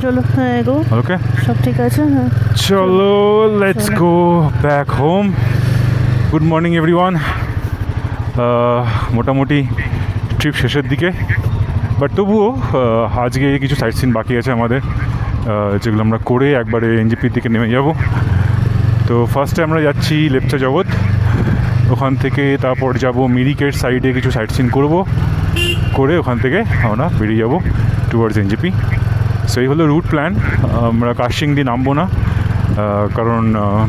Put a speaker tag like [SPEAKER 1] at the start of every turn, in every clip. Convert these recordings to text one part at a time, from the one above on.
[SPEAKER 1] চলো হ্যাঁ গো
[SPEAKER 2] ওকে
[SPEAKER 1] সব ঠিক আছে হ্যাঁ
[SPEAKER 2] চলো let's go back home. Good morning everyone. মোটামুটি ট্রিপ শেষের দিকে, বাট তবুও আজকে কিছু সাইট সিন বাকি আছে আমাদের, যেগুলো আমরা করে একবারে এনজেপির দিকে নেমে যাব। তো ফার্স্টে আমরা যাচ্ছি লেপচা জগৎ, ওখান থেকে তারপর যাব মিরিকের সাইডে কিছু সাইট সিন করবো, করে ওখান থেকে আমরা বেরিয়ে যাব টুয়ার্ডস এনজেপি। সো এই হলো রুট প্ল্যান। আমরা কার্শিয়াং দিয়ে নামবো না, কারণ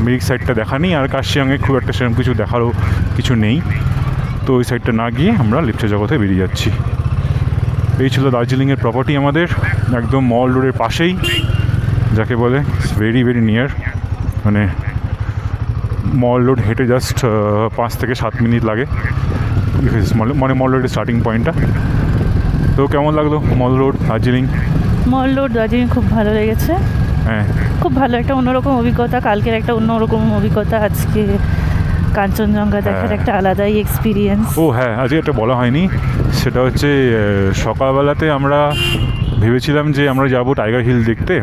[SPEAKER 2] মিরিক সাইডটা দেখা নেই, আর কার্শিয়াংয়ে খুব একটা সেরকম কিছু দেখারও কিছু নেই। তো ওই সাইডটা না গিয়ে আমরা লেপচা জগতে বেরিয়ে যাচ্ছি। এই ছিল দার্জিলিংয়ের প্রপার্টি আমাদের, একদম মল রোডের পাশেই, যাকে বলে ভেরি ভেরি নিয়ার। মানে মল রোড হেঁটে জাস্ট 5 থেকে 7 মিনিট লাগে, মানে মল রোডের স্টার্টিং পয়েন্টটা। তো কেমন লাগলো মল রোড দার্জিলিং?
[SPEAKER 1] মল রোড দার্জিলিং খুব ভালো লেগেছে,
[SPEAKER 2] হ্যাঁ
[SPEAKER 1] খুব ভালো একটা অন্যরকম অভিজ্ঞতা। কালকের একটা অন্যরকম অভিজ্ঞতা, আজকে কাঞ্চনজঙ্ঘা দেখার একটা আলাদাই এক্সপিরিয়েন্স।
[SPEAKER 2] ও হ্যাঁ, আজকে একটা বলা হয়নি, সেটা হচ্ছে সকালবেলাতে আমরা ভেবেছিলাম যে আমরা যাব টাইগার হিল দেখতে,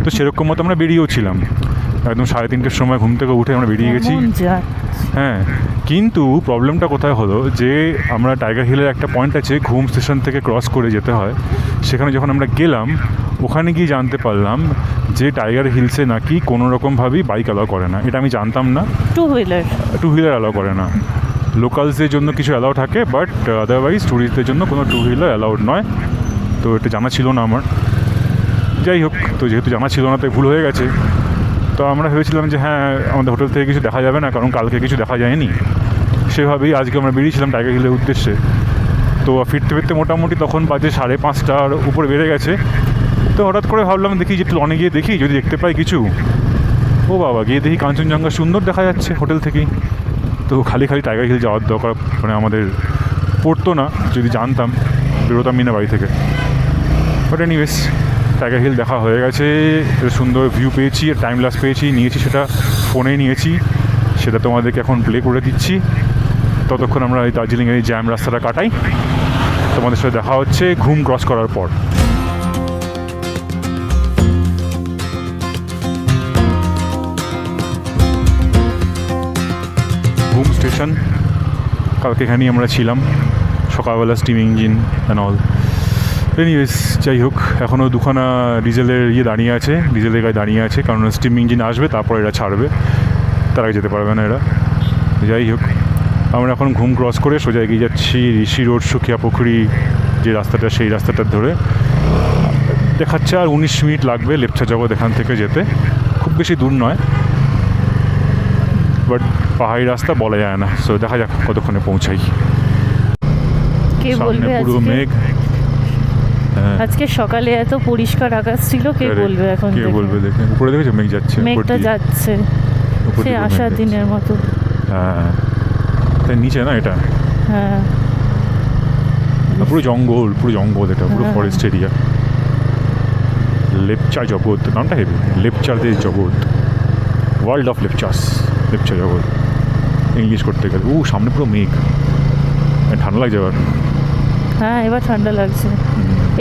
[SPEAKER 2] তো সেরকম মতো আমরা বেরিয়েও ছিলাম, একদম 3:30-র সময় ঘুম থেকে উঠে আমরা বেরিয়ে গেছি। হ্যাঁ, কিন্তু প্রবলেমটা কোথায় হলো যে আমরা টাইগার হিলের একটা পয়েন্ট আছে ঘুম স্টেশন থেকে ক্রস করে যেতে হয়, সেখানে যখন আমরা গেলাম ওখানে গিয়ে জানতে পারলাম যে টাইগার হিলসে নাকি কোনো রকমভাবেই বাইক অ্যালাউ করে না। এটা আমি জানতাম না। টু হুইলার অ্যালাউ করে না, লোকালসদের জন্য কিছু অ্যালাউ থাকে, বাট আদারওয়াইজ ট্যুরিস্টদের জন্য কোনো টু হুইলার অ্যালাউড নয়। তো এটা জানা ছিল না আমার। যাই হোক, তো যেহেতু জানা ছিল না তাই ভুল হয়ে গেছে। তো আমরা ভেবেছিলাম যে হ্যাঁ আমাদের হোটেল থেকে কিছু দেখা যাবে না, কারণ কালকে কিছু দেখা যায়নি, সেভাবেই আজকে আমরা বেরিয়েছিলাম টাইগার হিলের উদ্দেশ্যে। তো ফিরতে ফিরতে মোটামুটি তখন বাজে 5:30টার উপরে বেড়ে গেছে। তো হঠাৎ করে ভাবলাম দেখি যে লনে গিয়ে দেখি যদি দেখতে পাই কিছু। ও বাবা, গিয়ে দেখি কাঞ্চনজঙ্ঘা সুন্দর দেখা যাচ্ছে হোটেল থেকেই। তো খালি টাইগার হিল যাওয়ার দরকার মানে আমাদের পড়তো না, যদি জানতাম বেরোতামই না বাড়ি থেকে। বাট এনিওয়েজ, টাইগার হিল দেখা হয়ে গেছে, সুন্দর ভিউ পেয়েছি, আর টাইম লাস নিয়েছি, সেটা ফোনে নিয়েছি, সেটা তোমাদেরকে এখন প্লে করে দিচ্ছি। ততক্ষণ আমরা এই দার্জিলিংয়ের এই জ্যাম রাস্তাটা কাটাই। তোমাদের সাথে দেখা হচ্ছে ঘুম ক্রস করার পর। ঘুম স্টেশন, কালকে এখানেই আমরা ছিলাম, সকালবেলা steam engine and all. Anyways, যাই হোক, এখনও দুখানা ডিজেলের দাঁড়িয়ে আছে, ডিজেলের গায়ে দাঁড়িয়ে আছে, কারণ স্টিম ইঞ্জিন আসবে তারপর এরা ছাড়বে, তার আগে যেতে পারবে না এরা। যাই হোক, আমরা এখন ঘুম ক্রস করে সোজা এগিয়ে যাচ্ছি ঋষি রোড, সুখিয়া পুকুরি যে রাস্তাটা, সেই রাস্তাটা ধরে। দেখাচ্ছে আর 19 মিনিট লাগবে লেপচা জগৎ এখান থেকে যেতে, খুব বেশি দূর নয়, বাট পাহাড়ি রাস্তা বলা যায় না। সো দেখা যাক কতক্ষণে পৌঁছাই।
[SPEAKER 1] সামনে পুরো মেঘ, আজকে সকালে এত পরিষ্কার আকাশ ছিল, কে বলবে এখন?
[SPEAKER 2] কে বলবে? দেখে উপরে দেখেছো মেঘ যাচ্ছে,
[SPEAKER 1] মেঘটা যাচ্ছে সে আসার দিনের মতো।
[SPEAKER 2] হ্যাঁ, তাই নিচে না এটা,
[SPEAKER 1] হ্যাঁ
[SPEAKER 2] পুরো জঙ্গল, এটা পুরো ফরেস্ট এরিয়া। লেপচা জগৎ নামটা হেবি, লেপচাদের জগৎ, ওয়ার্ল্ড অফ লেপচাস, লেপচা জগৎ ইংলিশ করতে গেলে। সামনে পুরো মেঘ, ঠান্ডা লাগছে এবার।
[SPEAKER 1] হ্যাঁ, এবার ঠান্ডা লাগছে।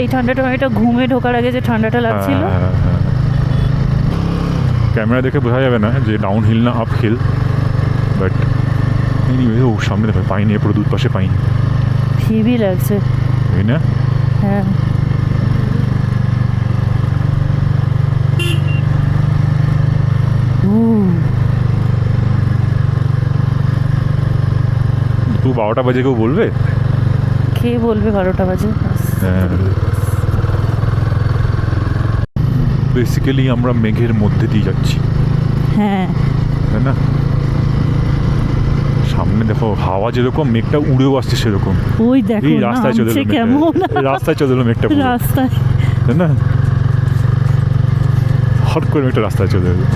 [SPEAKER 1] এই ঠান্ডাটা এটা ঘুমে ঢোকার আগে যে ঠান্ডাটা লাগছিল।
[SPEAKER 2] ক্যামেরা দেখে বোঝা যাবে না যে ডাউন হিল না আপ হিল, বাট সামনে দেখো পাইনি, পুরো দুধ পাশে পাইনি,
[SPEAKER 1] হেভি লাগছে,
[SPEAKER 2] তাই না?
[SPEAKER 1] হ্যাঁ।
[SPEAKER 2] তু 12টা বাজে কেউ বলবে?
[SPEAKER 1] কে বলবে 12টা বাজে?
[SPEAKER 2] বেসিক্যালি আমরা মেঘের মধ্যে দিয়ে যাচ্ছি,
[SPEAKER 1] হ্যাঁ,
[SPEAKER 2] তাই না? সামনে দেখো হাওয়া যেরকম, মেঘটা উড়েও আসছে সেরকম।
[SPEAKER 1] ওই দেখো
[SPEAKER 2] রাস্তায় চলে এলো মেঘটা,
[SPEAKER 1] রাস্তায়,
[SPEAKER 2] তাই না? হট করে মেঘটা রাস্তায় চলে এলো।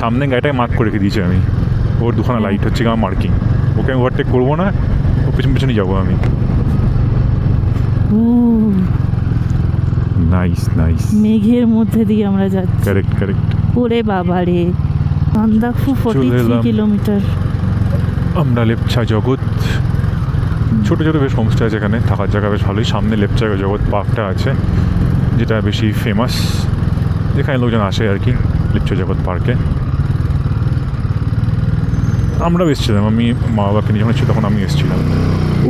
[SPEAKER 2] সামনে গাড়িটাকে মার্ক করে রেখে দিয়েছি আমি, ওর দুখানা লাইট হচ্ছে আমার মার্কিং, ওকে আমি ওভারটেক করবো না, ও পিছনে যাবো আমি। নাইস নাইস,
[SPEAKER 1] মেঘের মধ্যে দিয়ে আমরা যাচ্ছি।
[SPEAKER 2] Correct correct.
[SPEAKER 1] ওরে বাবা রে, সান্দাকফু
[SPEAKER 2] চলে
[SPEAKER 1] 43
[SPEAKER 2] এলাম।
[SPEAKER 1] কিলোমিটার।
[SPEAKER 2] আমরা লেপচা জগৎ, ছোটো ছোটো বেশ হোমস্টে আছে এখানে, থাকার জায়গা বেশ ভালোই। সামনে লেপচা জগৎ পার্কটা আছে, যেটা বেশি ফেমাস, যেখানে লোকজন আসে আর কি, লেপচা জগৎ পার্কে। আমরাও এসেছিলাম, আমি মা বাবাকে নিয়ে যখন ছিল তখন আমি এসেছিলাম।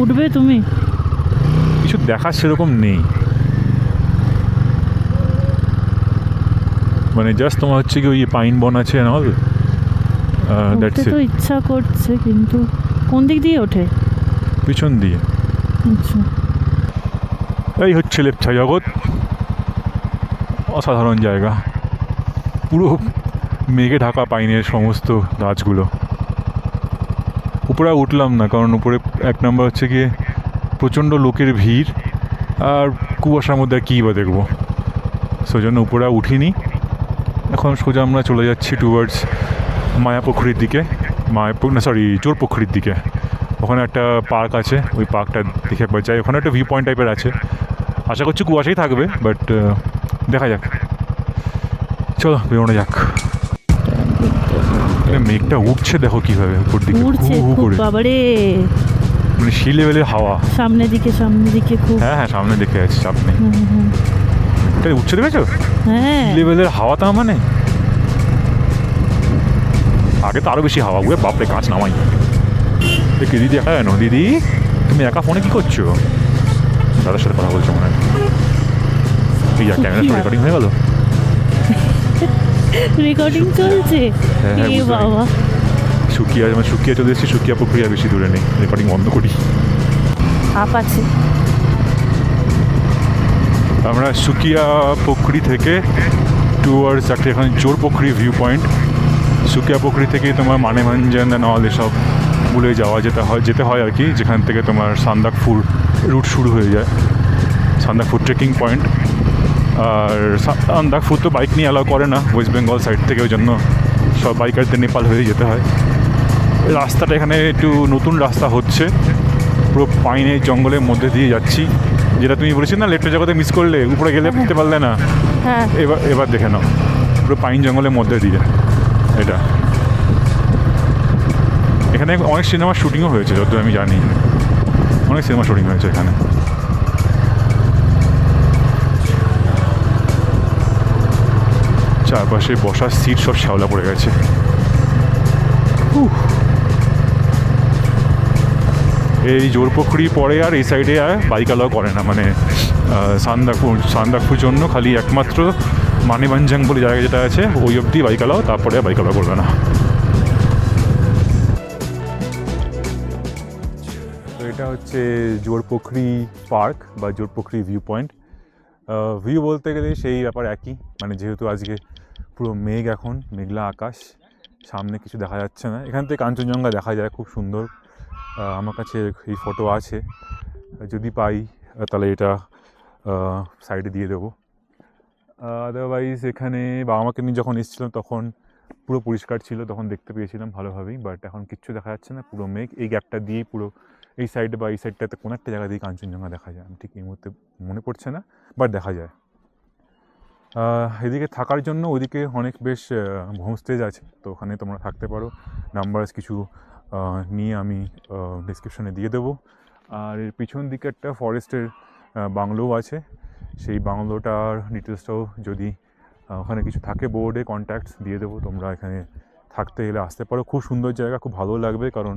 [SPEAKER 1] উঠবে তুমি?
[SPEAKER 2] কিছু দেখার সেরকম নেই, মানে জাস্ট তোমার হচ্ছে কি ওই পাইন বন আছে অল, দ্যাটস
[SPEAKER 1] উঠতে
[SPEAKER 2] ইট।
[SPEAKER 1] তো ইচ্ছা করছে, কিন্তু কোন দিক দিয়ে ওঠে?
[SPEAKER 2] পিছন দিয়ে।
[SPEAKER 1] আচ্ছা,
[SPEAKER 2] এই হচ্ছে লেপচা জগৎ, অসাধারণ জায়গা, পুরো মেঘে ঢাকা পাইনের সমস্ত গাছগুলো। উপরে উঠলাম না, কারণ উপরে এক নম্বর হচ্ছে গিয়ে প্রচণ্ড লোকের ভিড়, আর কুয়াশার মধ্যে কী বা দেখবো, সেই জন্য উপরে উঠিনি। এখন সোজা আমরা চলে যাচ্ছি টুয়ার্ডস মায়াপুকুরির দিকে, জোরপুকুরির দিকে। ওখানে একটা পার্ক আছে, ওই পার্কটা দেখে একবার যাই। ওখানে একটা ভিউ পয়েন্ট টাইপের আছে, আশা করছি কুয়াশাই থাকবে, বাট দেখা যাক। চলো বেরোনো যাক। মেঘটা উঠছে, দেখো কীভাবে উপর দিকে
[SPEAKER 1] উড়ছে
[SPEAKER 2] হু হু
[SPEAKER 1] খুব
[SPEAKER 2] করে,
[SPEAKER 1] বাবারে।
[SPEAKER 2] মানে সি লেভেলের হাওয়া।
[SPEAKER 1] সামনের দিকে খুব।
[SPEAKER 2] হ্যাঁ হ্যাঁ, সামনে দেখে যাচ্ছি, চাপ নেই। এটা উঠছে, দেখেছো
[SPEAKER 1] হ্যাঁ,
[SPEAKER 2] লেভেলের হাওয়া, তা মানে আগে তো আরও বেশি হাওয়া। উয়ে বাপরে, গাছ নামাই। দেখি দিদি একা কেন? দিদি তুমি একা ফোনে কী করছো? দাদার সাথে কথা বলছো মনে হয়। এই যা, ক্যামেরা
[SPEAKER 1] সুকিয়া।
[SPEAKER 2] রেকর্ডিং হয়ে গেল।
[SPEAKER 1] রেকর্ডিং চলছে।
[SPEAKER 2] হ্যাঁ,
[SPEAKER 1] এ
[SPEAKER 2] বুঝতে
[SPEAKER 1] বাবা,
[SPEAKER 2] শুকিয়া চলে এসেছি, শুকিয়া প্রক্রিয়া বেশি দূরে নেই, রেকর্ডিং বন্ধ করি।
[SPEAKER 1] আপ আছে।
[SPEAKER 2] আমরা শুকিয়া পুকুরি থেকে টুয়ার্ডস একটা এখানে জোর পুকুরি ভিউ পয়েন্ট। শুকিয়া পুকুরি থেকে তোমার মানেভঞ্জন অল এসব বলে যেতে হয় আর কি, যেখান থেকে তোমার সান্দাকফুর রুট শুরু হয়ে যায়, সান্দাকফুর ট্রেকিং পয়েন্ট। আর সান্দাকফুর তো বাইক নিয়ে অ্যালাউ করে না ওয়েস্ট বেঙ্গল সাইড থেকে, ওই জন্য সব বাইকারদের নেপাল হয়ে যেতে হয়। রাস্তাটা এখানে একটু নতুন রাস্তা হচ্ছে, পুরো পাইনের জঙ্গলের মধ্যে দিয়ে যাচ্ছি, যেটা তুমি বলেছিলে না লেপটা জগতে মিস করলে, উপরে গেলে বুঝতে পারলে না।
[SPEAKER 1] হ্যাঁ,
[SPEAKER 2] এবার দেখে নাও, পুরো পাইন জঙ্গলের মধ্যে দিয়ে এটা। এখানে অনেক সিনেমার শুটিংও হয়েছে, যত আমি জানি, অনেক সিনেমা শুটিং হয়েছে এখানে। চারপাশে বসার সিট সব শ্যাওলা পড়ে গেছে। এই জোরপুকুরি পরে আর এই সাইডে আর বাইক অ্যালাউ করে না, মানে সান্দাকফুর জন্য খালি একমাত্র মানেভঞ্জন বলে জায়গা যেটা আছে ওই অবধি বাইক অ্যালাউ, তারপরে বাইক অ্যালাউ করবে না। তো এটা হচ্ছে জোরপুকুরি পার্ক বা জোরপুকুরি ভিউ পয়েন্ট। ভিউ বলতে গেলে সেই ব্যাপার একই, মানে যেহেতু আজকে পুরো মেঘ, এখন মেঘলা আকাশ, সামনে কিছু দেখা যাচ্ছে না। এখান থেকে কাঞ্চনজঙ্ঘা দেখা যায়, খুব সুন্দর। আমার কাছে এই ফটো আছে, যদি পাই তাহলে এটা সাইডে দিয়ে দেবো। আদারওয়াইজ এখানে বাবা মাকে নিয়ে যখন এসেছিলাম তখন পুরো পরিষ্কার ছিল, তখন দেখতে পেয়েছিলাম ভালোভাবেই, বাট এখন কিচ্ছু দেখা যাচ্ছে না, পুরো মেঘ। এই গ্যাপটা দিয়েই পুরো এই সাইডে বা এই সাইডটাতে কোনো একটা জায়গা দিয়ে কাঞ্চনজঙ্ঘা দেখা যায়, আমি ঠিক এই মুহূর্তে মনে পড়ছে না, বাট দেখা যায়। এদিকে থাকার জন্য ওইদিকে অনেক বেশ হোমস্টেজ আছে, তো ওখানে তোমরা থাকতে পারো। নাম্বারস কিছু নিয়ে আমি ডিসক্রিপশনে দিয়ে দেবো। আর এর পিছন দিকে একটা ফরেস্টের বাংলোও আছে, সেই বাংলোটার ডিটেলসটাও যদি ওখানে কিছু থাকে বোর্ডে কন্ট্যাক্টস দিয়ে দেবো, তোমরা এখানে থাকতে এলে আসতে পারো। খুব সুন্দর জায়গা, খুব ভালো লাগবে, কারণ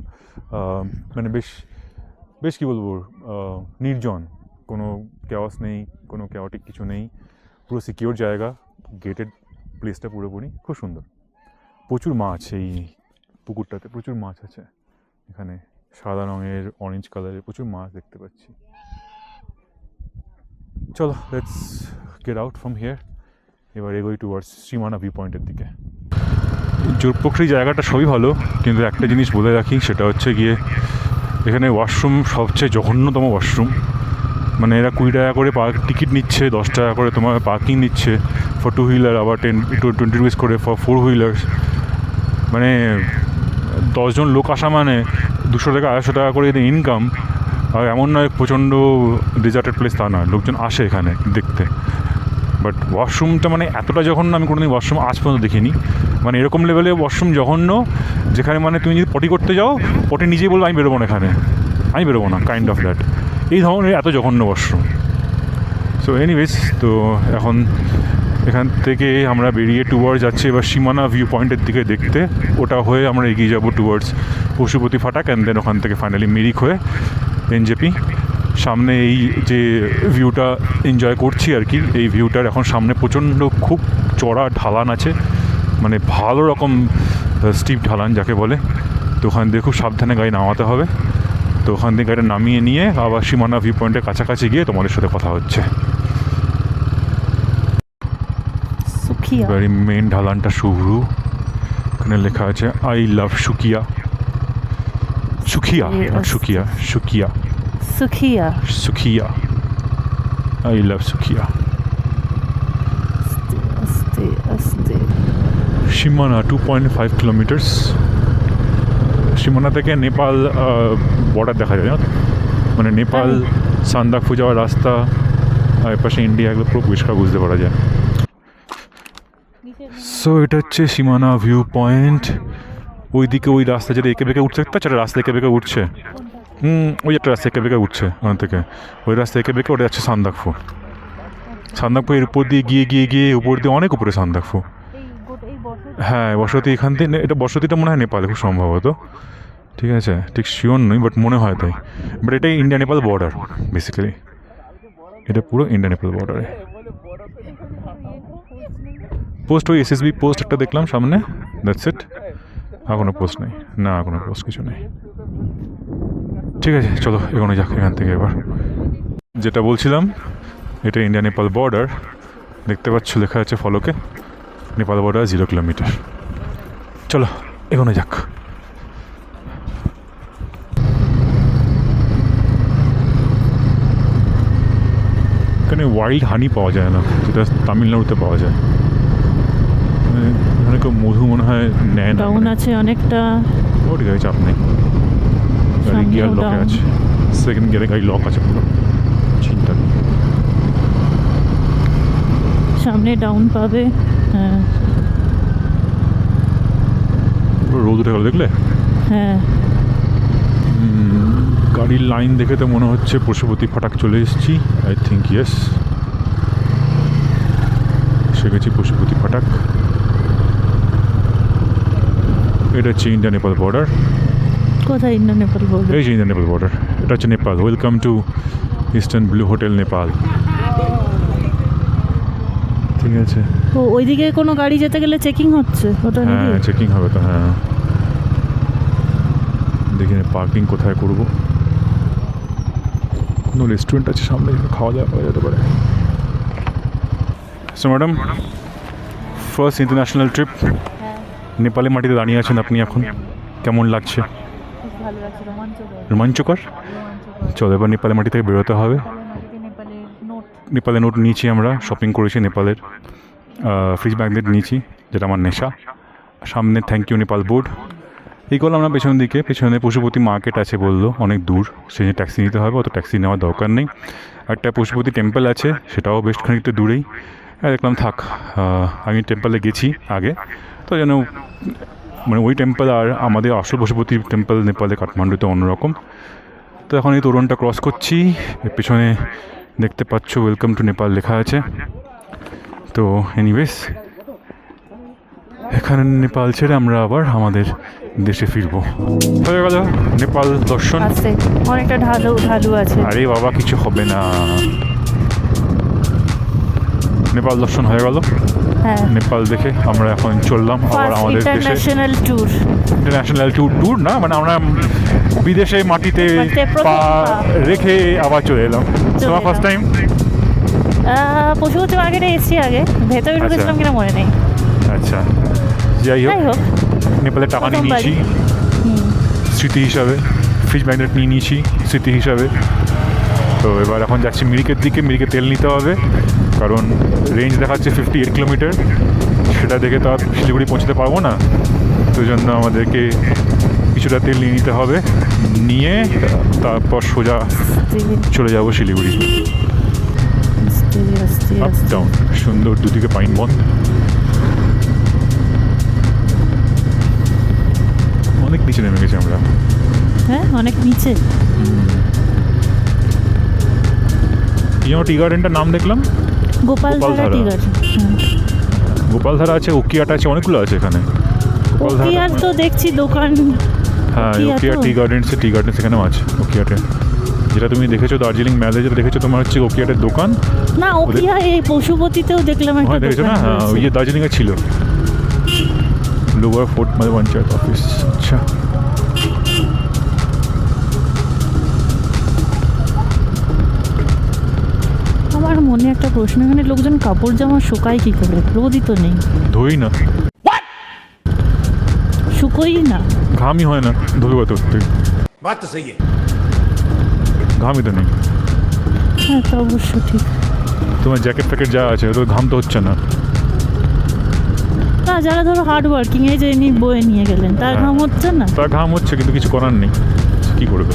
[SPEAKER 2] মানে বেশ কী বলবো, নির্জন, কোনো কেওয়াস নেই, কোনো কেওয়াটিক কিছু নেই, পুরো সিকিউর জায়গা, গেটেড প্লেসটা পুরোপুরি, খুব সুন্দর। প্রচুর মাছ, এই পুকুরটাতে প্রচুর মাছ আছে, এখানে সাদা রঙের, অরেঞ্জ কালারের প্রচুর মাছ দেখতে পাচ্ছি। চলো let's get out from here, এবার এগোই টুয়ার্ডস সীমানা ভিউ পয়েন্টের দিকে। জোরপুকুরি জায়গাটা সবই ভালো, কিন্তু একটা জিনিস বলে রাখি, সেটা হচ্ছে গিয়ে এখানে ওয়াশরুম সবচেয়ে জঘন্যতম ওয়াশরুম। মানে এরা 20 টাকা করে টিকিট নিচ্ছে, 10 টাকা করে তোমার পার্কিং নিচ্ছে ফর 2 হুইলার, আবার 20 রুপিস করে ফর 4 হুইলার্স। মানে 10 জন লোক আসা মানে 200 থেকে 250 টাকা করে যদি ইনকাম, আর এমন নয় প্রচণ্ড ডিজার্টেড প্লেস তা নয়, লোকজন আসে এখানে দেখতে। বাট ওয়াশরুমটা মানে এতটা জঘন্য আমি কোনোদিন ওয়াশরুম আজ পর্যন্ত দেখিনি। মানে এরকম লেভেলে ওয়াশরুম জঘন্য যেখানে মানে তুমি যদি পটি করতে যাও, পটি নিজেই বলবো আমি বেরোবো না, এখানে আমি বেরোবো না, কাইন্ড অফ দ্যাট। এই ধরনের এত জঘন্য ওয়াশরুম। সো এনিওয়েজ, তো এখন এখান থেকে আমরা বেরিয়ে টুয়ার্ডস যাচ্ছি এবার সীমানা ভিউ পয়েন্টের দিকে দেখতে। ওটা হয়ে আমরা এগিয়ে যাবো টুয়ার্ডস পশুপতি ফাটাক, অ্যান্ড দেন ওখান থেকে ফাইনালি মিরিক হয়ে এনজেপি। সামনে এই যে ভিউটা এনজয় করছি আর কি, এই ভিউটার এখন সামনে প্রচণ্ড খুব চড়া ঢালান আছে, মানে ভালো রকম স্টিপ ঢালান যাকে বলে। তো ওখান দিয়ে খুব সাবধানে গাড়ি নামাতে হবে। তো ওখান থেকে গাড়িটা নামিয়ে নিয়ে আবার সীমানা ভিউ পয়েন্টের কাছাকাছি গিয়ে তোমাদের সাথে কথা হচ্ছে। এবারে মেন ঢালানটা শুরু, এখানে লেখা আছে I love Sukia. Sukhia, Sukia, Sukia,
[SPEAKER 1] Sukhia,
[SPEAKER 2] Sukhia, I love Sukhia.
[SPEAKER 1] আস্তে আস্তে
[SPEAKER 2] সীমানা 2.5 কিলোমিটার্স। সীমানা থেকে নেপাল বর্ডার দেখা যায়, জানো তো? মানে নেপাল সান্দাকফু যাওয়ার রাস্তা, আর এপাশে ইন্ডিয়া, এগুলো পুরো পরিষ্কার বুঝতে পারা যায়। সো এটা হচ্ছে সীমানা ভিউ পয়েন্ট। ওইদিকে ওই রাস্তা যেটা এঁকে বেঁকে উঠছে, একটা রাস্তা এঁকে বেঁকে উঠছে, ওই একটা রাস্তা এঁকে বেঁকে উঠছে ওখান থেকে, ওই রাস্তা এঁকে বেঁকে ওটা যাচ্ছে সান্দাকফু। সান্দাকফু এর উপর দিয়ে গিয়ে গিয়ে গিয়ে উপর দিয়ে অনেক উপরে সান্দাকফু। হ্যাঁ, বসতি এখান থেকে, এটা বসতিটা মনে হয় নেপালে খুব সম্ভবত, ঠিক আছে, ঠিক শিওর নই, বাট মনে হয় তাই। বাট এটাই ইন্ডিয়া নেপাল বর্ডার বেসিক্যালি, এটা পুরো ইন্ডিয়া নেপাল বর্ডারে। পোস্ট ওই এসএসবি পোস্ট একটা দেখলাম সামনে, দ্যাটস ইট। আর কোনো পোস্ট নেই, না কোনো পোস্ট কিছু নেই। ঠিক আছে, চলো এগোনো যাক এখান থেকে। এবার যেটা বলছিলাম, এটা ইন্ডিয়া নেপাল বর্ডার, দেখতে পাচ্ছ লেখা আছে ফলকে, নেপাল বর্ডার 0 কিলোমিটার। চলো এগোনো যাক। এখানে ওয়াইল্ড হানি পাওয়া যায় না, যেটা তামিলনাড়ুতে পাওয়া যায়। এখানে কেউ মধু মনে হয় নেয় না।
[SPEAKER 1] ডাউন আছে অনেকটা,
[SPEAKER 2] ও ঠিক আছে, চাপ নেই। গাড়ি গিয়ার লকে আছে, সেকেন্ড গিয়ারে গাড়ি লক আছে পুরো, চিন্তা নেই।
[SPEAKER 1] সামনে ডাউন পাবে। হ্যাঁ,
[SPEAKER 2] রোদ উঠে গেল দেখলে?
[SPEAKER 1] হ্যাঁ,
[SPEAKER 2] গাড়ির লাইন দেখে তো মনে হচ্ছে পশুপতি ফাটাক চলে এসেছি। আই থিঙ্ক ইয়েস, এসে গেছি পশুপতি ফাটাক। এটা হচ্ছে ইন্ডিয়া নেপাল বর্ডার।
[SPEAKER 1] কোথায় ইন্ডিয়া নেপাল বর্ডার?
[SPEAKER 2] এই যে ইন্ডিয়া নেপাল বর্ডার, এটা হচ্ছে Nepal. Welcome to eastern Blu hotel Nepal. ঠিক আছে,
[SPEAKER 1] ও ওইদিকে কোনো গাড়ি যেতে গেলে চেকিং হচ্ছে, ওটা
[SPEAKER 2] হ্যাঁ
[SPEAKER 1] নাকি?
[SPEAKER 2] চেকিং হবে তো, হ্যাঁ। দেখি পার্কিং কোথায় করবো। কোনো রেস্টুরেন্ট আছে সামনে, খাওয়া দাওয়া করা যেতে পারে। So madam, first international trip, নেপালের মাটিতে দাঁড়িয়ে আছেন আপনি এখন, কেমন লাগছে?
[SPEAKER 1] ভালো লাগছে,
[SPEAKER 2] রোমাঞ্চকর। চলো এবার নেপালের মাটি থেকে বেরোতে হবে। নেপালের নোট নিয়েছি আমরা, শপিং করেছি নেপালের, ফ্রিজ ম্যাগনেট নিয়েছি যেটা আমার নেশা। সামনে থ্যাংক ইউ নেপাল বোর্ড। এই করলাম আমরা পেছন দিকে, পেছনে পশুপতি মার্কেট আছে বললো, অনেক দূর, সেই ট্যাক্সি নিতে হবে, অত ট্যাক্সি নেওয়ার দরকার নেই। একটা পশুপতি টেম্পল আছে, সেটাও বেশ খানিকটা দূরেই। দেখলাম থাক, আমি টেম্পলে গেছি আগে, তো যেন মানে ওই টেম্পল আর আমাদের আসল পশুপতি টেম্পল নেপালে কাঠমান্ডুতে অন্যরকম। তো এখন এই তোরণটা ক্রস করছি, এর পেছনে দেখতে পাচ্ছ ওয়েলকাম টু নেপাল লেখা আছে। তো এনিওয়েজ, এখানে নেপাল ছেড়ে আমরা আবার আমাদের দেশে ফিরবো। হয়ে গেল নেপাল দর্শন।
[SPEAKER 1] অনেকটা ঢালু আছে।
[SPEAKER 2] আরে বাবা, কিছু হবে না, নেপাল দর্শন হয়ে গেল।
[SPEAKER 1] হ্যাঁ,
[SPEAKER 2] নেপাল দেখে আমরা এখন চললাম আবার আমাদের দেশে। ইন্টারন্যাশনাল ট্যুর না, মানে আমরা বিদেশে মাটিতে পা রেখে আবার চলে এলাম। তোমার ফার্স্ট টাইম?
[SPEAKER 1] পশুপতি মার্কেটে এসেছি আগে, ভেতরে ঢুকেছিলাম কিনা মনে নেই।
[SPEAKER 2] আচ্ছা, যাই হোক, নেপালে টাকা নিয়ে নিয়েছি স্মৃতি হিসাবে, ফ্রিজ ম্যাগনেট নিয়ে নিয়েছি স্মৃতি হিসাবে। তো এবার এখন যাচ্ছি মিরিকের দিকে, মিরিকে তেল নিতে হবে, কারণ রেঞ্জ দেখাচ্ছে 58 কিলোমিটার, সেটা দেখে তো আর শিলিগুড়ি পৌঁছতে পারবো না। তো জন্য আমাদেরকে কিছুটা তেল নিয়ে নিতে হবে, নিয়ে তারপর সোজা চলে যাব শিলিগুড়ি।
[SPEAKER 1] আস্তে আস্তে
[SPEAKER 2] আপ
[SPEAKER 1] আস্তে।
[SPEAKER 2] ডাউন, সুন্দর দুদিকে পাইন বন, অনেক নিচে নেমে গেছি আমরা।
[SPEAKER 1] হ্যাঁ, অনেক নিচে।
[SPEAKER 2] যেমন টি গার্ডেনটার নাম দেখলাম,
[SPEAKER 1] গোপালধারা
[SPEAKER 2] গোপালধারা।
[SPEAKER 1] Tea garden.
[SPEAKER 2] গোপালধারা আছে, ওকিয়াটা আছে, অনেকগুলো আছে এখানে।
[SPEAKER 1] ওকিয়ার তো দেখছি দোকান।
[SPEAKER 2] হ্যাঁ,
[SPEAKER 1] ওকিয়া
[SPEAKER 2] ওকিয়া
[SPEAKER 1] তো?
[SPEAKER 2] টি গার্ডেন্স এখানেও আছে ওকিয়াটে। যেটা তুমি দেখেছো দার্জিলিং ম্যালে, যেটা দেখেছো তোমার হচ্ছে ওকিয়াটের দোকান।
[SPEAKER 1] না, ওকিয়া এই পশুপতিতেও দেখলাম একটা
[SPEAKER 2] হ্যাঁ দেখেছো না,
[SPEAKER 1] দোকান
[SPEAKER 2] হ্যাঁ
[SPEAKER 1] রয়েছে।
[SPEAKER 2] ওই যে দার্জিলিংয়ে ছিল লোয়ার ফোর্ট মানে পঞ্চায়েত অফিস। আচ্ছা,
[SPEAKER 1] আমার মনে একটা প্রশ্ন, এখানে লোকজন কাপড় জামা শুকায় কি করে? রোদই তো নেই,
[SPEAKER 2] ধুই না,
[SPEAKER 1] শুকোই না।
[SPEAKER 2] ঘামই হয় না, ধুবে কত থেকে,
[SPEAKER 3] बात तो सही है।
[SPEAKER 2] ঘামই তো নেই।
[SPEAKER 1] হ্যাঁ, তা অবশ্য ঠিক।
[SPEAKER 2] তোমার জ্যাকেট ফ্যাকেট যা আছে তো ঘাম তো হচ্ছে না।
[SPEAKER 1] না, যারা ধরো হার্ড ওয়ার্কিং, এই যে ইনি বয়ে নিয়ে গেলেন, তার ঘাম হচ্ছে না।
[SPEAKER 2] তার ঘাম হচ্ছে কিন্তু কিছু করার নেই, কি করবে।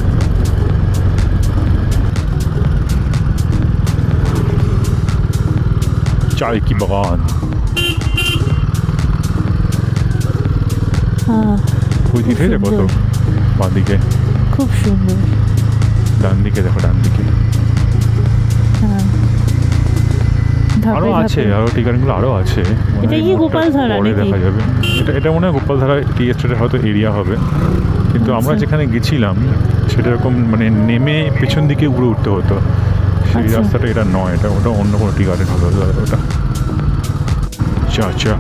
[SPEAKER 2] চায় কি বাগান,
[SPEAKER 1] হ্যাঁ,
[SPEAKER 2] ওই দিকে
[SPEAKER 1] খুব
[SPEAKER 2] দেখো তো,
[SPEAKER 1] সুন্দর।
[SPEAKER 2] বাঁ দিকে,
[SPEAKER 1] খুব সুন্দর।
[SPEAKER 2] ডান দিকে দেখো, ডান দিকে
[SPEAKER 1] হ্যাঁ, ধাপে
[SPEAKER 2] আরও আছে,
[SPEAKER 1] ধাপে।
[SPEAKER 2] আরও টি গার্ডেনগুলো আরও আছে।
[SPEAKER 1] এটা কি গোপালধারা
[SPEAKER 2] পরে
[SPEAKER 1] নাকি?
[SPEAKER 2] দেখা যাবে। এটা মনে হয় গোপালধারা টি এস্টেটের হয়তো এরিয়া হবে, কিন্তু আমরা
[SPEAKER 1] আচ্ছা।
[SPEAKER 2] যেখানে গেছিলাম সেটা এরকম মানে নেমে পেছন দিকে উড়ে উঠতে হতো, সেই
[SPEAKER 1] আচ্ছা।
[SPEAKER 2] রাস্তাটা এটা নয়, ওটা অন্য কোনো টি গার্ডেন হবে ওটা। চা চা,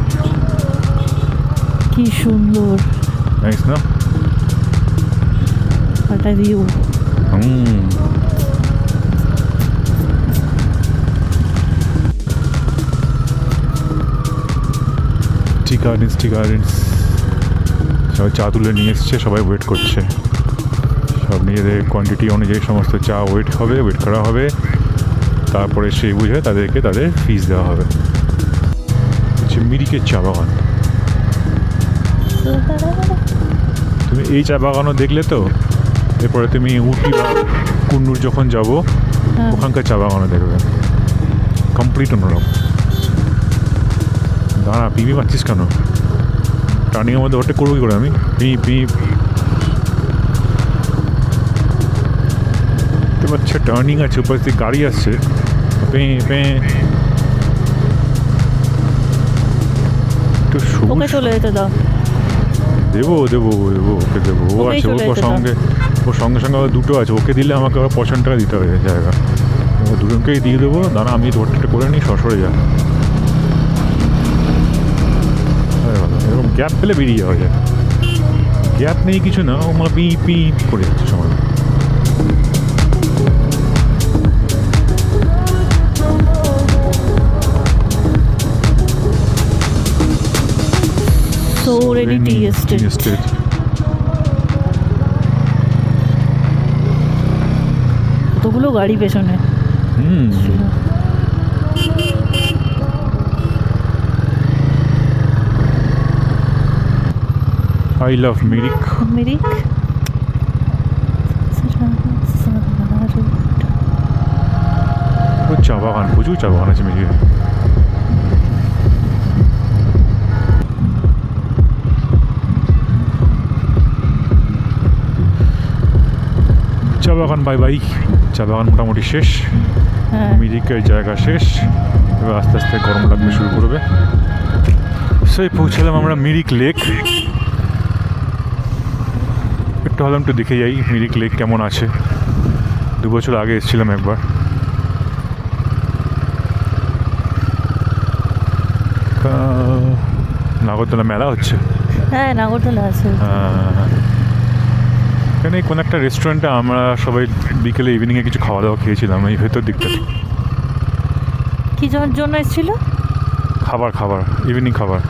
[SPEAKER 1] কি সুন্দর
[SPEAKER 2] নাইস না?
[SPEAKER 1] একটা ভিউ।
[SPEAKER 2] হুম, টি গার্ডেন্স সবাই চা তুলে নিয়ে এসছে, সবাই ওয়েট করছে, সব নিজেদের কোয়ান্টিটি অনুযায়ী সমস্ত চা ওয়েট করা হবে, তারপরে সেই বুঝে তাদেরকে তাদের ফিস দেওয়া হবে। হচ্ছে মিরিকের চা বাগান। তুমি এই চা বাগানও দেখলে তো, এরপরে তুমি উটি বা কুন্নুর যখন যাবো
[SPEAKER 1] হ্যাঁ।
[SPEAKER 2] ওখানকার চা বাগানও দেখবে, কমপ্লিট অন্যরকম। দাঁড়া, পিপি পাচ্ছিস কেন? টার্নিংয়ের মধ্যে ওটা করবো কি করে আমি? পিপ তো আচ্ছা, টার্নিং আছে, উপর থেকে গাড়ি আসছে, একটু
[SPEAKER 1] ওকে
[SPEAKER 2] সবুজ।
[SPEAKER 1] চলে যেতে দাও।
[SPEAKER 2] দেবো ওকে দেবো, ও
[SPEAKER 1] ওকেই
[SPEAKER 2] আছে,
[SPEAKER 1] চলে
[SPEAKER 2] ওর
[SPEAKER 1] যেতে দাও।
[SPEAKER 2] সঙ্গে আবার দুটো আছে, ওকে দিলে আমাকে আবার ৫০ টাকা দিতে হবে জায়গা, ও দুজনকেই দিয়ে দেবো। দাঁড়া, আমি রোডটা করে নিই, সরে যা। এরকম গ্যাপ পেলে বেরিয়ে যাওয়া যায়, গ্যাপ নেই কিছু না, ও মানে পি করে যাচ্ছে সময়।
[SPEAKER 1] সৌরেডি টি এস্টেট। কতগুলো গাড়ি পেছনে।
[SPEAKER 2] হুম, আই লাভ মিরিক।
[SPEAKER 1] মিরিক।
[SPEAKER 2] চা বাগান, প্রচুর চা বাগান আছে মিরিকে। চা বাগান বাই, চা বাগান মোটামুটি শেষ,
[SPEAKER 1] হ্যাঁ,
[SPEAKER 2] মিরিকের জায়গা শেষ, এবার আস্তে আস্তে গরম লাগতে শুরু করবে। সেই পৌঁছালাম আমরা মিরিক লেক। একটু হলাম, একটু দেখে যাই মিরিক লেক কেমন আছে। 2 বছর আগে এসেছিলাম একবার। নাগরদোলা মেলা হচ্ছে।
[SPEAKER 1] হ্যাঁ, নাগরদোলা আছে।
[SPEAKER 2] এখানে কোনো একটা রেস্টুরেন্টে আমরা সবাই বিকেলে ইভিনিংয়ে কিছু খাওয়া দাওয়া খেয়েছিলাম এই ভেতর দিকটা।
[SPEAKER 1] কি জন্য এসেছিল?
[SPEAKER 2] খাবার ইভিনিং খাবার।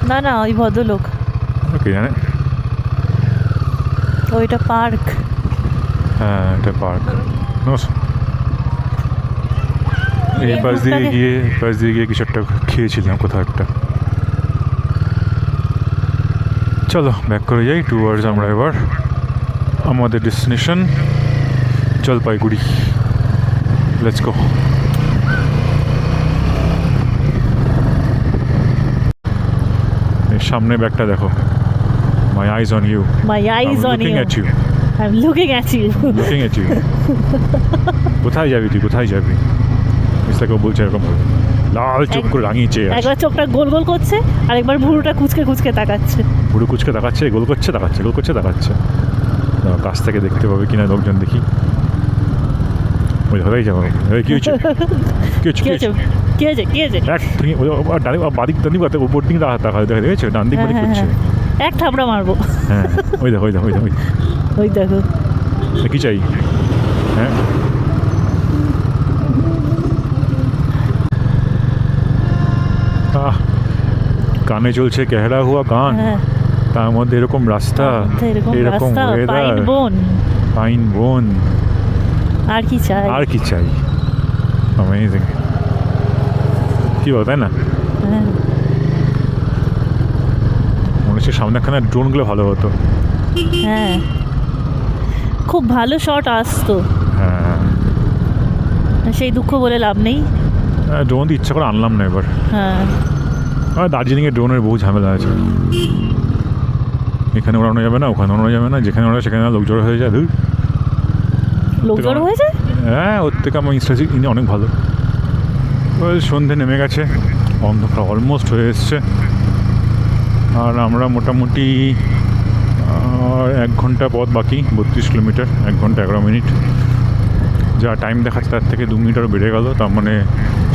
[SPEAKER 1] না, ওই ভদ্রলোক।
[SPEAKER 2] ওকে, জানে।
[SPEAKER 1] ওইটা পার্ক।
[SPEAKER 2] হ্যাঁ, এটা পার্ক। এই
[SPEAKER 1] এই
[SPEAKER 2] পাশ দিয়ে
[SPEAKER 1] মুখটাকে-
[SPEAKER 2] গিয়ে কিছু একটা খেয়েছিলাম কোথাও একটা। চলো ব্যাক করে যাই টুয়ার্ডস আমরা এবার আমাদের ডেস্টিনেশন জলপাইগুড়ি। Let's go. এই সামনে ব্যাগটা দেখো। My eyes on you.
[SPEAKER 1] My eyes on
[SPEAKER 2] looking
[SPEAKER 1] you.
[SPEAKER 2] At you,
[SPEAKER 1] I'm looking at you.
[SPEAKER 2] Looking at you. কোথায় যাবি তুই, কোথায় যাবি? মিস্টাকে বলছে এরকম ভাবে, লাল চোখ করে রাঙিয়েছে,
[SPEAKER 1] একবার চোখটা গোল গোল করছে আর একবার ভুরুটা কুচকে কুচকে তাকাচ্ছে।
[SPEAKER 2] পুরো কুচকে তাকাচ্ছে, গোল করছে তাকাচ্ছে, গোল করছে তাকাচ্ছে। কাছ থেকে দেখতে পাবে কিনা লোকজন, দেখি। ওই ধরেই যাবো। কি হয়েছে, কি হচ্ছে,
[SPEAKER 1] কি হয়েছে, কি হয়েছে, কি হয়েছে?
[SPEAKER 2] বাদিক ডান দিক উপর দিকে দেখা দেখেছো, ডান দিক বাদিক করছে।
[SPEAKER 1] এক থাপড়া মারবো।
[SPEAKER 2] হ্যাঁ ওই দেখো, ওই দেখো, ওই দেখো,
[SPEAKER 1] ওই দেখো।
[SPEAKER 2] কি চাই? হ্যাঁ কানে চলছে কেহরা হুয়া গান,
[SPEAKER 1] হ্যাঁ,
[SPEAKER 2] তার মধ্যে এরকম রাস্তা,
[SPEAKER 1] এরকম
[SPEAKER 2] এরকম
[SPEAKER 1] রাস্তা, পাইন
[SPEAKER 2] ওয়েদার,
[SPEAKER 1] বন,
[SPEAKER 2] পাইন বন,
[SPEAKER 1] আর কি চাই?
[SPEAKER 2] আর কি চাই? অ্যামেজিং, কি বল, তাই না?
[SPEAKER 1] হ্যাঁ,
[SPEAKER 2] মনে হচ্ছে সামনে একখানা ড্রোনগুলো ভালো হতো।
[SPEAKER 1] হ্যাঁ, খুব ভালো শট আসতো,
[SPEAKER 2] হ্যাঁ,
[SPEAKER 1] সেই দুঃখ বলে লাভ নেই।
[SPEAKER 2] ড্রোন তো ইচ্ছা করে আনলাম না এবার।
[SPEAKER 1] হ্যাঁ,
[SPEAKER 2] দার্জিলিংয়ে ড্রোনের বহু ঝামেলা আছে। এখানে ওড়ানো যাবে না, ওখানে ওড়ানো যাবে না, যেখানে ওড়া সেখানে লোক জড়ো হয়ে যায়। ধুর,
[SPEAKER 1] লোক জড়ো হয়েছে।
[SPEAKER 2] হ্যাঁ, ওর থেকে আমার ইনস্টাসি অনেক ভালো। ওই সন্ধে নেমে গেছে, অন্ধকার অলমোস্ট হয়ে এসছে, আর আমরা মোটামুটি 1 ঘন্টা পথ বাকি, 32 কিলোমিটার, 1 ঘন্টা 11 মিনিট। যা টাইম দেখাচ্ছে তার থেকে 2 মিনিট আরও বেড়ে গেল। তার মানে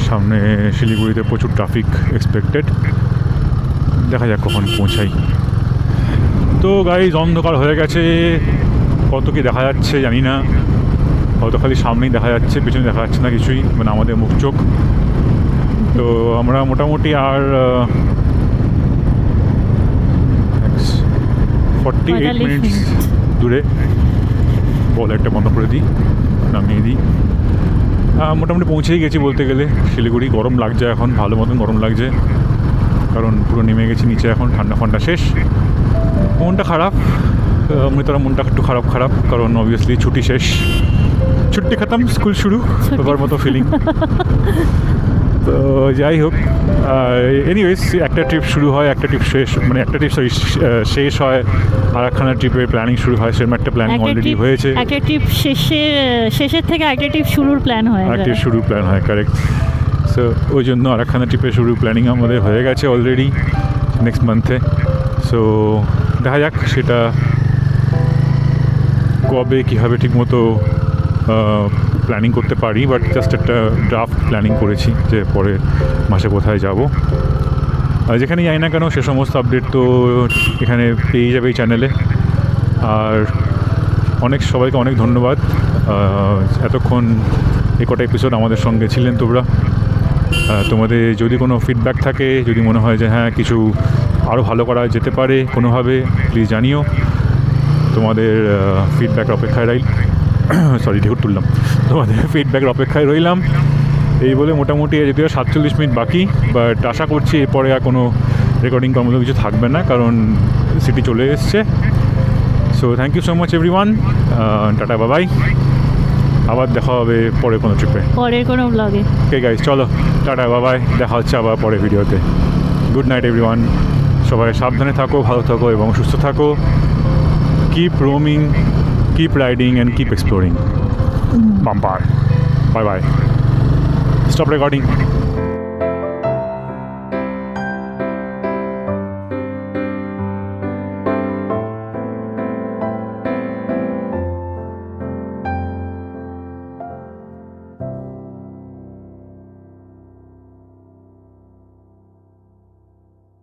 [SPEAKER 2] সামনে শিলিগুড়িতে প্রচুর ট্রাফিক এক্সপেক্টেড। দেখা যাক কখন পৌঁছাই। তো গাইজ অন্ধকার হয়ে গেছে, কত কি দেখা যাচ্ছে জানি না, হয়তো খালি সামনেই দেখা যাচ্ছে, পিছনে দেখা যাচ্ছে না কিছুই, মানে আমাদের মুখ চোখ। তো আমরা মোটামুটি আর 48 মিনিট দূরে। বল একটা বন্ধ করে দিই, নামিয়ে দিই। মোটামুটি পৌঁছেই গেছি বলতে গেলে শিলিগুড়ি। গরম লাগছে এখন, ভালো মতন গরম লাগছে, কারণ পুরো নেমে গেছি নিচে এখন, ঠান্ডা ফান্ডা শেষ। মনটা খারাপ, মৃতরা মনটা একটু খারাপ, কারণ অবভিয়াসলি ছুটি শেষ, ছুটি খতম, স্কুল শুরু হবার মতো ফিলিং। তো যাই হোক, এনিওয়েজ একটা ট্রিপ শুরু হয়, একটা ট্রিপ শেষ, মানে একটা ট্রিপ শেষ হয়, আর একখানা ট্রিপের প্ল্যানিং শুরু হয়। সেরকম একটা প্ল্যানিং অলরেডি হয়েছে।
[SPEAKER 1] একটা ট্রিপ শেষের থেকে একটা ট্রিপ শুরুর প্ল্যান হয়,
[SPEAKER 2] একটা শুরু প্ল্যান হয়, কারেক্ট। সো ওই জন্য আর একখানা ট্রিপের শুরু প্ল্যানিং আমাদের হয়ে গেছে অলরেডি নেক্সট মান্থে। সো দেখা যাক সেটা কবে কীভাবে ঠিকমতো প্ল্যানিং করতে পারি, বাট জাস্ট একটা ড্রাফট প্ল্যানিং করেছি যে পরের মাসে কোথায় যাব। আর যেখানে যাই না কেন সে সমস্ত আপডেট তো এখানে পেয়ে যাবে এই চ্যানেলে। আর সবাইকে অনেক ধন্যবাদ, এতক্ষণ কটা এপিসোড আমাদের সঙ্গে ছিলেন তোমরা। তোমাদের যদি কোনো ফিডব্যাক থাকে, যদি মনে হয় যে হ্যাঁ কিছু আরও ভালো করা যেতে পারে কোনোভাবে, প্লিজ জানিও। তোমাদের ফিডব্যাকের অপেক্ষায় ঢেকুর তুললাম, তোমাদের ফিডব্যাকের অপেক্ষায় রইলাম। এই বলে মোটামুটি যদিও 47 মিনিট বাকি, বাট আশা করছি এরপরে আর কোনো রেকর্ডিং করার মতো কিছু থাকবে না, কারণ সিটি চলে এসছে। So thank you so much everyone, tata Babai, আবার দেখা হবে পরের কোনো ট্রিপে,
[SPEAKER 1] পরের কোনো ব্লগে।
[SPEAKER 2] ওকে গাইজ, চলো টাটা বাবাই, দেখা হচ্ছে আবার পরের ভিডিওতে। গুড নাইট এভরিওয়ান, সবাই সাবধানে থাকো, ভালো থাকো এবং সুস্থ থাকো। Keep roaming, keep riding and keep exploring. Bye bye. Stop recording.